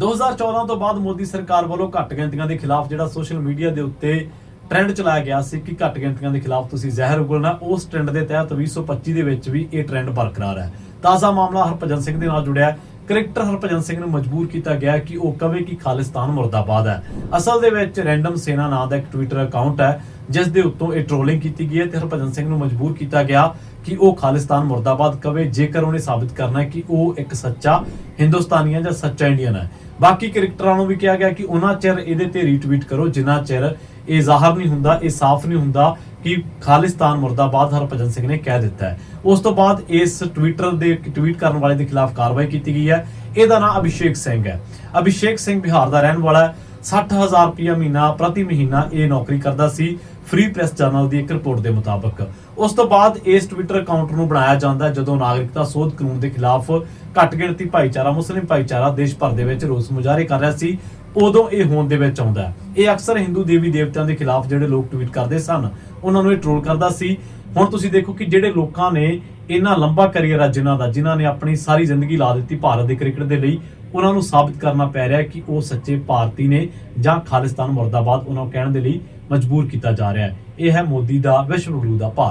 2014 ਤੋਂ ਬਾਅਦ ਮੋਦੀ ਸਰਕਾਰ ਵੱਲੋਂ ਘੱਟ ਗਿਣਤੀਆਂ ਦੇ ਖਿਲਾਫ ਜਿਹੜਾ ਸੋਸ਼ਲ ਮੀਡੀਆ ਦੇ ਉੱਤੇ ਟ੍ਰੈਂਡ ਚਲਾਇਆ ਗਿਆ ਸੀ ਕਿ ਘੱਟ ਗਿਣਤੀਆਂ ਦੇ ਖਿਲਾਫ ਤੁਸੀਂ ਜ਼ਹਿਰ ਉਗਲਣਾ, ਉਸ ਟ੍ਰੈਂਡ ਦੇ ਤਹਿਤ 2025 ਦੇ ਵਿੱਚ ਵੀ ਇਹ ਟ੍ਰੈਂਡ ਬਰਕਰਾਰ ਹੈ। ਤਾਜ਼ਾ ਮਾਮਲਾ ਹਰਭਜਨ ਸਿੰਘ ਦੇ ਨਾਲ ਜੁੜਿਆ। ਕ੍ਰਿਕਟਰ ਹਰਭਜਨ ਸਿੰਘ ਨੂੰ ਮਜਬੂਰ ਕੀਤਾ ਗਿਆ ਕਿ ਉਹ ਕਵੇ ਕਿ ਖਾਲਿਸਤਾਨ ਮੁਰਦਾਬਾਦ ਹੈ। ਅਸਲ ਦੇ ਵਿੱਚ ਰੈਂਡਮ ਸੇਨਾ ਨਾਂ ਦਾ ਇੱਕ ਟਵਿੱਟਰ ਅਕਾਊਂਟ ਹੈ ਜਿਸ ਦੇ ਉੱਤੋਂ ਇਹ ਟ੍ਰੋਲਿੰਗ ਕੀਤੀ ਗਈ ਹੈ ਤੇ ਹਰਭਜਨ ਸਿੰਘ ਨੂੰ ਮਜਬੂਰ ਕੀਤਾ ਗਿਆ ਕਿ ਉਹ ਖਾਲਿਸਤਾਨ ਮੁਰਦਾਬਾਦ ਕਵੇ ਜੇਕਰ ਉਹਨੇ ਸਾਬਿਤ ਕਰਨਾ ਹੈ ਕਿ ਉਹ ਇੱਕ ਸੱਚਾ ਹਿੰਦੁਸਤਾਨੀ ਹੈ ਜਾਂ ਸੱਚਾ ਇੰਡੀਅਨ ਹੈ। ਬਾਕੀ ਕ੍ਰਿਕਟਰਾਂ ਨੂੰ ਵੀ ਕਿਹਾ ਗਿਆ ਕਿ ਉਹਨਾਂ ਚਿਰ ਇਹਦੇ ਤੇ ਰੀਟਵੀਟ ਕਰੋ ਜਿੰਨਾ ਚਿਰ ਇਹ ਜ਼ਾਹਰ ਨਹੀਂ ਹੁੰਦਾ, ਇਹ ਸਾਫ਼ ਨਹੀਂ ਹੁੰਦਾ ਕਿ ਖਾਲਿਸਤਾਨ ਮੁਰਦਾਬਾਦ ਹਰਭਜਨ ਸਿੰਘ ਨੇ ਕਹਿ ਦਿੱਤਾ ਹੈ। ਉਸ ਤੋਂ ਬਾਅਦ ਇਸ ਟਵਿੱਟਰ ਦੇ ਟਵੀਟ ਕਰਨ ਵਾਲੇ ਦੇ ਖਿਲਾਫ ਕਾਰਵਾਈ ਕੀਤੀ ਗਈ ਹੈ। ਇਹਦਾ ਨਾਮ ਅਭਿਸ਼ੇਕ ਸਿੰਘ ਹੈ। ਅਭਿਸ਼ੇਕ ਸਿੰਘ ਬਿਹਾਰ ਦਾ ਰਹਿਣ ਵਾਲਾ ਹੈ। 60,000 ਰੁਪਇਆ ਮਹੀਨਾ ਪ੍ਰਤੀ ਮਹੀਨਾ ਇਹ ਨੌਕਰੀ ਕਰਦਾ ਸੀ, ਫ੍ਰੀ ਪ੍ਰੈਸ ਜਰਨਲ ਦੀ ਇੱਕ ਰਿਪੋਰਟ ਦੇ ਮੁਤਾਬਕ। ਉਸ ਤੋਂ ਬਾਅਦ ਇਸ ਟਵਿੱਟਰ ਅਕਾਊਂਟ ਨੂੰ ਬਣਾਇਆ ਜਾਂਦਾ ਜਦੋਂ ਨਾਗਰਿਕਤਾ ਸੋਧ ਕਾਨੂੰਨ ਦੇ ਖਿਲਾਫ ਘੱਟ ਗਿਣਤੀ ਭਾਈਚਾਰਾ ਮੁਸਲਿਮ ਭਾਈਚਾਰਾ ਦੇਸ਼ ਭਰ ਦੇ ਵਿੱਚ ਰੋਸ ਮੁਜ਼ਾਹਰੇ ਕਰ ਰਿਹਾ ਸੀ, ਉਦੋਂ ਇਹ ਹੋਂਦ ਦੇ ਵਿੱਚ ਆਉਂਦਾ ਹੈ। ਇਹ ਅਕਸਰ ਹਿੰਦੂ ਦੇਵੀ ਦੇਵਤਿਆਂ ਦੇ ਖਿਲਾਫ ਜਿਹੜੇ ਲੋਕ ਟਵੀਟ ਕਰਦੇ ਸਨ ਉਹਨਾਂ ਨੂੰ ਇਹ ਟ੍ਰੋਲ ਕਰਦਾ ਸੀ। ਹੁਣ ਤੁਸੀਂ ਦੇਖੋ ਕਿ ਜਿਹੜੇ ਲੋਕਾਂ ਨੇ ਇੰਨਾ ਲੰਬਾ ਕੈਰੀਅਰ ਆ ਜਿਨ੍ਹਾਂ ਨੇ ਆਪਣੀ ਸਾਰੀ ਜ਼ਿੰਦਗੀ ਲਾ ਦਿੱਤੀ ਭਾਰਤ ਦੇ ਕ੍ਰਿਕਟ ਦੇ ਲਈ, ਉਹਨਾਂ ਨੂੰ ਸਾਬਿਤ ਕਰਨਾ ਪੈ ਰਿਹਾ ਕਿ ਉਹ ਸੱਚੇ ਭਾਰਤੀ ਨੇ ਜਾਂ ਖਾਲਿਸਤਾਨ ਮੁਰਦਾਬਾਦ ਉਹਨਾਂ ਨੂੰ ਕਹਿਣ ਦੇ ਲਈ ਮਜਬੂਰ ਕੀਤਾ ਜਾ ਰਿਹਾ ਹੈ। ਇਹ ਹੈ ਮੋਦੀ ਦਾ ਵਿਸ਼ਵ ਗੁਰੂ ਦਾ ਭਾਰਤ।